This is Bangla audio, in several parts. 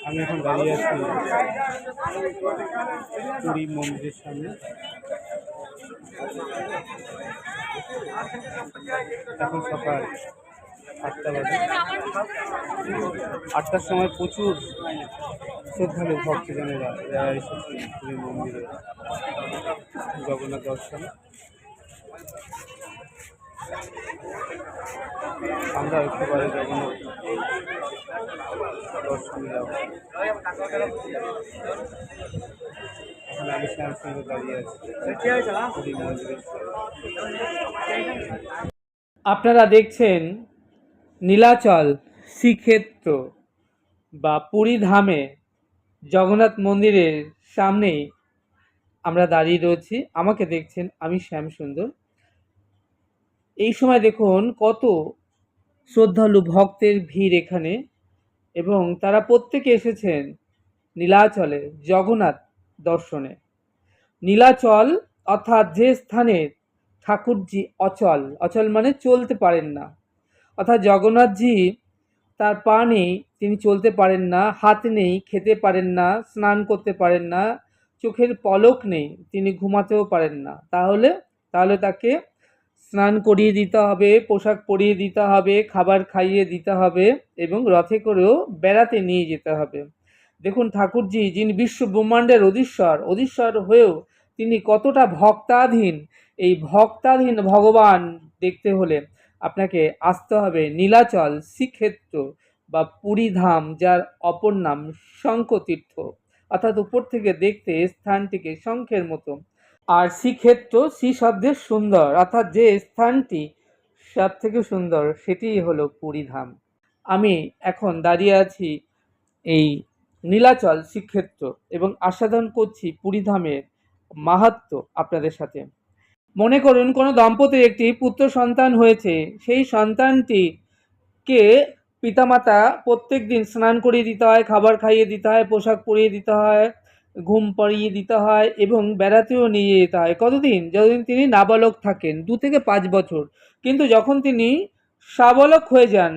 আমি এখন দাঁড়িয়ে আছি পুরী মন্দিরের সামনে। এখন সকাল 8টা বাজে। 8টার সময় প্রচুর শ্রদ্ধালু ভক্তজনেরা এসেছে পুরী মন্দিরে জগন্নাথ দর্শন। আমরা একটু পরে জগন্নাথ দর্শনে যাব। এখন আমি শ্যাম সুন্দর দাঁড়িয়ে আছি পুরী মন্দিরের। আপনারা দেখছেন নীলাচল শ্রীক্ষেত্র বা পুরী ধামে জগন্নাথ মন্দিরের সামনেই আমরা দাঁড়িয়ে রয়েছি। আমাকে দেখছেন, আমি শ্যাম সুন্দর। এই সময় দেখুন কত শ্রদ্ধালু ভক্তের ভিড় এখানে, এবং তারা প্রত্যেকে এসেছেন নীলাচলে জগন্নাথ দর্শনে। নীলাচল অর্থাৎ যে স্থানে ঠাকুরজি অচল, অচল মানে চলতে পারেন না, অর্থাৎ জগন্নাথজি তার পা নেই, তিনি চলতে পারেন না, হাত নেই, খেতে পারেন না, স্নান করতে পারেন না, চোখের পলক নেই, তিনি ঘুমাতেও পারেন না। তাহলে তাকে স্নান করিয়ে দিতে হবে, পোশাক পরিয়ে দিতে হবে, খাবার খাইয়ে দিতে হবে এবং রথে করেও বেড়াতে নিয়ে যেতে হবে। দেখুন ঠাকুরজি, যিনি বিশ্ব ব্রহ্মাণ্ডের অধীশ্বর হয়েও তিনি কতটা ভক্তাধীন। এই ভক্তাধীন ভগবান দেখতে হলে আপনাকে আসতে হবে নীলাচল শ্রীক্ষেত্র বা পুরী ধাম, যার অপর নাম শঙ্খতীর্থ, অর্থাৎ উপর থেকে দেখতে স্থানটিকে শঙ্খের মতো। আর শ্রীক্ষেত্র, শ্রী শব্দের সুন্দর, অর্থাৎ যে স্থানটি সব থেকে সুন্দর সেটিই হলো পুরী ধাম। আমি এখন দাঁড়িয়ে আছি এই নীলাচল শ্রীক্ষেত্র এবং আস্বাদন করছি পুরী ধামের মাহাত্ম্য আপনাদের সাথে। মনে করুন কোনো দম্পতির একটি পুত্র সন্তান হয়েছে। সেই সন্তানটিকে পিতামাতা প্রত্যেক দিন স্নান করিয়ে দিতে হয়, খাবার খাইয়ে দিতে হয়, পোশাক পরিয়ে দিতে হয়, ঘুম পাড়িয়ে দিতে হয় এবং বেড়াতেও নিয়ে যেতে হয়। কতদিন? যতদিন তিনি নাবালক থাকেন, 2 থেকে 5 বছর। কিন্তু যখন তিনি সাবালক হয়ে যান,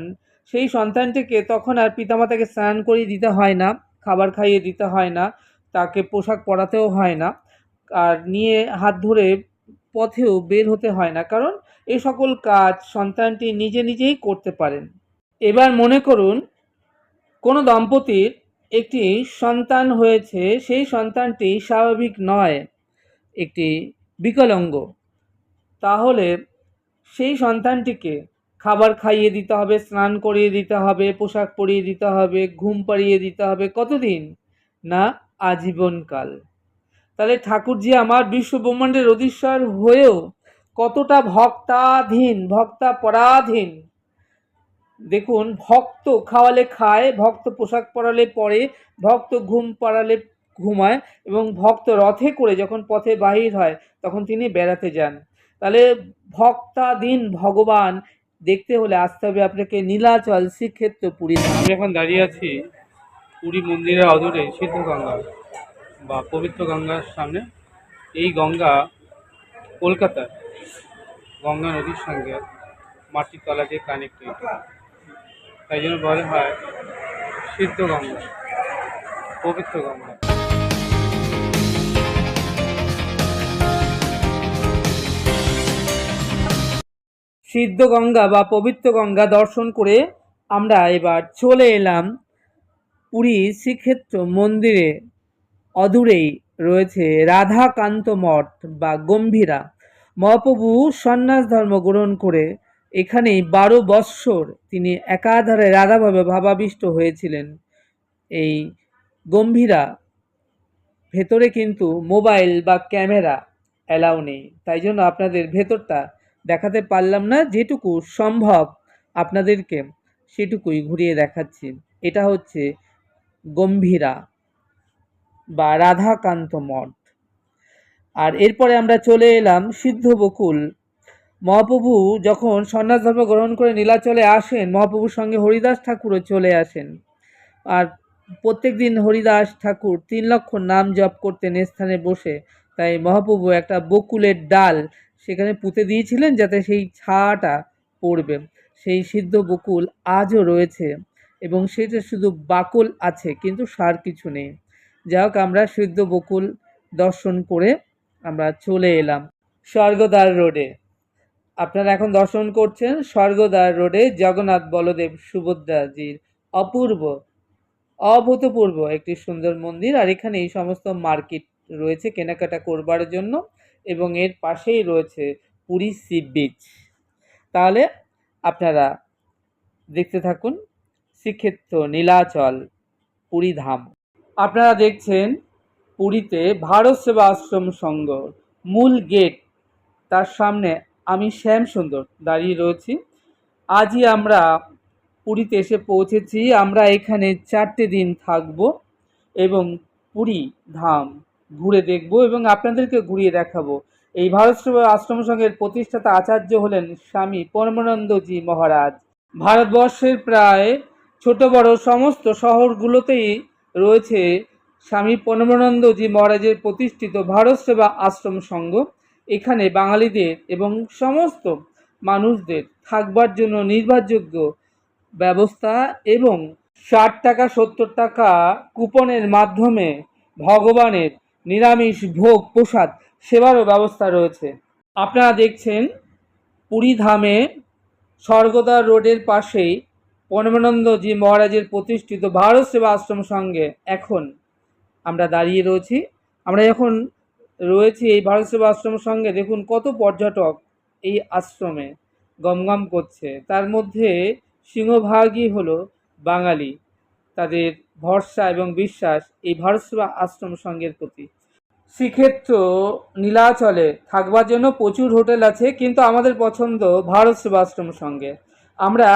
সেই সন্তানটিকে তখন আর পিতামাতাকে স্নান করিয়ে দিতে হয় না, খাবার খাইয়ে দিতে হয় না, তাকে পোশাক পরাতেও হয় না, আর নিয়ে হাত ধরে পথেও বের হতে হয় না, কারণ এই সকল কাজ সন্তানটি নিজেই করতে পারেন। এবার মনে করুন কোনো দম্পতির একটি সন্তান হয়েছে, সেই সন্তানটি স্বাভাবিক নয়, একটি বিকলাঙ্গ। তাহলে সেই সন্তানটিকে খাবার খাইয়ে দিতে হবে, স্নান করিয়ে দিতে হবে, পোশাক পরিয়ে দিতে হবে, ঘুম পাড়িয়ে দিতে হবে। কতদিন? না, আজীবনকাল। তাহলে ঠাকুরজি আমার বিশ্ব ব্রহ্মাণ্ডের অধীশ্বর হয়েও কতটা ভক্তাপরাধীন। দেখুন, ভক্ত খাওয়ালে খায়, ভক্ত পোশাক পরালে পরে, ভক্ত ঘুম পাড়ালে ঘুমায় এবং ভক্ত রথে করে যখন পথে বাহির হয় তখন তিনি বেড়াতে যান। তাহলে ভক্তাধীন ভগবান দেখতে হলে আসতে হবে আপনাকে নীলাচল শ্রীক্ষেত্র পুরী। আমি এখন দাঁড়িয়ে আছি পুরী মন্দিরের অদূরে সিদ্ধগঙ্গা বা পবিত্র গঙ্গার সামনে। এই গঙ্গা কলকাতার গঙ্গা নদীর সঙ্গে মাটির তলা দিয়ে কানেক্টেড, তাই জন্য বলা হয় সিদ্ধ গঙ্গা, পবিত্র গঙ্গা। সিদ্ধ গঙ্গা বা পবিত্র গঙ্গা দর্শন করে আমরা এবার চলে এলাম পুরী শ্রীক্ষেত্র মন্দিরে। অদূরেই রয়েছে রাধাকান্ত মঠ বা গম্ভীরা। মহাপ্রভু সন্ন্যাস ধর্ম গ্রহণ করে এখানেই 12 বৎসর তিনি একাধারে রাধাভাবে ভাবাবিষ্ট হয়েছিলেন। এই গম্ভীরা ভেতরে কিন্তু মোবাইল বা ক্যামেরা অ্যালাউ নেই, তাই জন্য আপনাদের ভেতরটা দেখাতে পারলাম না। যেটুকু সম্ভব আপনাদেরকে সেটুকুই ঘুরিয়ে দেখাচ্ছি। এটা হচ্ছে গম্ভীরা বা রাধাকান্ত মঠ। আর এরপরে আমরা চলে এলাম সিদ্ধ বকুল। মহাপ্রভু যখন সন্ন্যাস ধর্ম গ্রহণ করে নীলাচলে আসেন, মহাপ্রভুর সঙ্গে হরিদাস ঠাকুরও চলে আসেন। আর প্রত্যেক দিন হরিদাস ঠাকুর 3 লক্ষ নাম জপ করতেন স্থানে বসে। তাই মহাপ্রভু একটা বকুলের ডাল সেখানে পুঁতে দিয়েছিলেন যাতে সেই ছাটা পড়বে। সেই সিদ্ধ বকুল আজও রয়েছে এবং সেটা শুধু বাকল আছে, কিন্তু সার কিছু নেই। যাই হোক, আমরা সিদ্ধ বকুল দর্শন করে আমরা চলে এলাম স্বর্গদ্বার রোডে। আপনারা এখন দর্শন করছেন স্বর্গদ্বার রোডে জগন্নাথ বলদেব সুভদ্রাজির অপূর্ব অভূতপূর্ব একটি সুন্দর মন্দির। আর এখানে এই সমস্ত মার্কেট রয়েছে কেনাকাটা করবার জন্য, এবং এর পাশেই রয়েছে পুরী সি বিচ। তাহলে আপনারা দেখতে থাকুন শ্রীক্ষেত্র নীলাচল পুরী ধাম। আপনারা দেখছেন পুরীতে ভারত সেবা আশ্রম সংঘ মূল গেট, তার সামনে আমি শ্যাম সুন্দর দাঁড়িয়ে রয়েছি। আজই আমরা পুরীতে এসে পৌঁছেছি। আমরা এখানে 4টে দিন থাকব এবং পুরী ধাম ঘুরে দেখব এবং আপনাদেরকে ঘুরিয়ে দেখাবো। এই ভারত সেবা আশ্রম সংঘের প্রতিষ্ঠাতা আচার্য হলেন স্বামী পরমানন্দজি মহারাজ। ভারতবর্ষের প্রায় ছোট বড় সমস্ত শহরগুলোতেই রয়েছে স্বামী পরমানন্দজি মহারাজের প্রতিষ্ঠিত ভারত সেবা আশ্রম সংঘ। এখানে বাঙালিদের এবং সমস্ত মানুষদের থাকবার জন্য নির্ভরযোগ্য ব্যবস্থা এবং 60 টাকা 70 টাকা কুপনের মাধ্যমে ভগবানের নিরামিষ ভোগ প্রসাদ সেবারও ব্যবস্থা রয়েছে। আপনারা দেখছেন পুরী ধামে স্বর্গদ্বার রোডের পাশেই পরমানন্দজি মহারাজের প্রতিষ্ঠিত ভারত সেবা আশ্রম সংঘে এখন আমরা দাঁড়িয়ে রয়েছি। আমরা এখন রয়েছি এই ভারত সেবা আশ্রম সংঘে। দেখুন কত পর্যটক এই আশ্রমে গমগম করছে। তার মধ্যে সিংহভাগই হলো বাঙালি। তাদের ভরসা এবং বিশ্বাস এই ভারত সেবা আশ্রম সংঘের প্রতি। শ্রীক্ষেত্র নীলাচলে থাকবার জন্য প্রচুর হোটেল আছে, কিন্তু আমাদের পছন্দ ভারত সেবা আশ্রম সংঘে। আমরা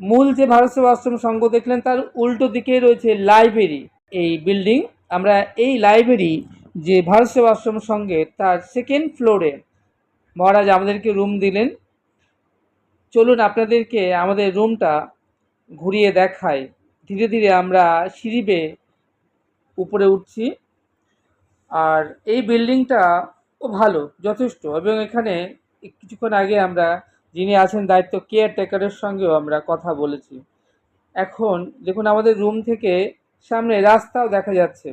মূল যে ভারত সেবা আশ্রম সংঘ দেখলেন তার উল্টো দিকে রয়েছে লাইব্রেরি, এই বিল্ডিং। আমরা এই লাইব্রেরি যে ভারত সেবা আশ্রম সংঘে তার 2nd ফ্লোরে মহারাজ আমাদেরকে রুম দিলেন। চলুন আপনাদেরকে আমাদের রুমটা ঘুরিয়ে দেখাই। ধীরে ধীরে আমরা সিঁড়ি বেয়ে উপরে উঠছি। আর এই বিল্ডিংটা ভালো যথেষ্ট, এবং এখানে কিছুক্ষণ আগে আমরা যিনি আছেন দায়িত্ব কেয়ারটেকারের সঙ্গেও আমরা কথা বলেছি। এখন দেখুন আমাদের রুম থেকে সামনে রাস্তাও দেখা যাচ্ছে।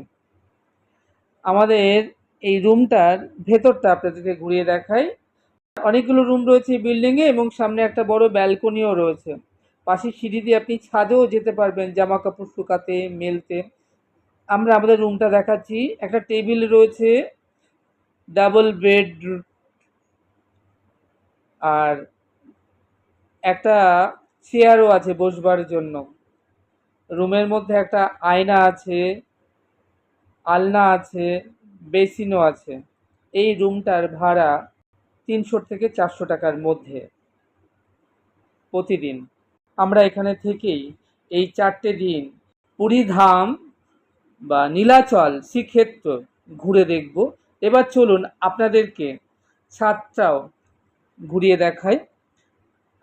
আমাদের এই রুমটার ভেতরটা আপনাদেরকে ঘুরিয়ে দেখাই। অনেকগুলো রুম রয়েছে এই বিল্ডিংয়ে এবং সামনে একটা বড় ব্যালকনিও রয়েছে। পাশে সিঁড়ি দিয়ে আপনি ছাদেও যেতে পারবেন জামা কাপড় শুকাতে মেলতে। আমরা আমাদের রুমটা দেখাচ্ছি। একটা টেবিল রয়েছে, ডাবল বেড, আর একটা চেয়ারও আছে বসবার জন্য। রুমের মধ্যে একটা আয়না আছে, আলনা আছে, বেসিনও আছে। এই রুমটার ভাড়া 300 থেকে 400 টাকার মধ্যে প্রতিদিন। আমরা এখানে থেকেই এই 4টে দিন পুরী ধাম বা নীলাচল শ্রীক্ষেত্র ঘুরে দেখব। এবার চলুন আপনাদেরকে ছাদটাও ঘুরিয়ে দেখাই।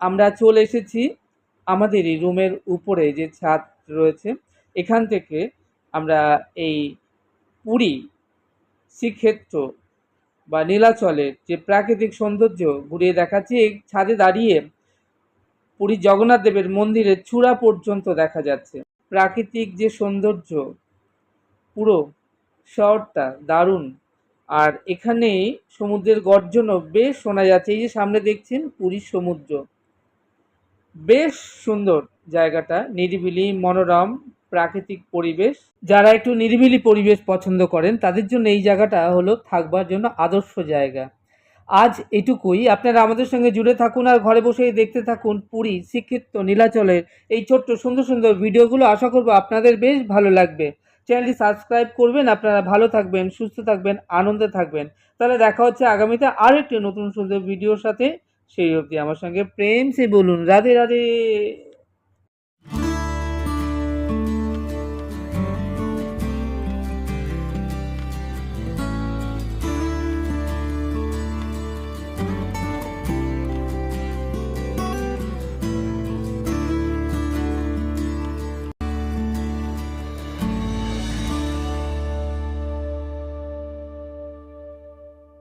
আমরা চলে এসেছি আমাদের এই রুমের উপরে যে ছাদ রয়েছে, এখান থেকে আমরা এই পুরী শ্রীক্ষেত্র বা নীলাচলের যে প্রাকৃতিক সৌন্দর্য ঘুরিয়ে দেখাচ্ছি। এই ছাদে দাঁড়িয়ে পুরী জগন্নাথ দেবের মন্দিরের চূড়া পর্যন্ত দেখা যাচ্ছে। প্রাকৃতিক যে সৌন্দর্য, পুরো শহরটা দারুণ। আর এখানে সমুদ্রের গর্জনও বেশ শোনা যাচ্ছে। এই যে সামনে দেখছেন পুরীর সমুদ্র, বেশ সুন্দর জায়গাটা, নিরিবিলি মনোরম প্রাকৃতিক পরিবেশ। যারা একটু নিরিবিলি পরিবেশ পছন্দ করেন তাদের জন্য এই জায়গাটা হলো থাকবার জন্য আদর্শ জায়গা। আজ এটুকুই। আপনারা আমাদের সঙ্গে জুড়ে থাকুন আর ঘরে বসেই দেখতে থাকুন পুরী শ্রীক্ষেত্র নীলাচলের এই ছোট্ট সুন্দর সুন্দর ভিডিওগুলো। আশা করব আপনাদের বেশ ভালো লাগবে। চ্যানেলটি সাবস্ক্রাইব করবেন। আপনারা ভালো থাকবেন, সুস্থ থাকবেন, আনন্দে থাকবেন। তাহলে দেখা হচ্ছে আগামীতে আরও একটি নতুন সুন্দর ভিডিওর সাথে। সেই অবধি আমার সঙ্গে প্রেম সে বলুন রাধে রাধে।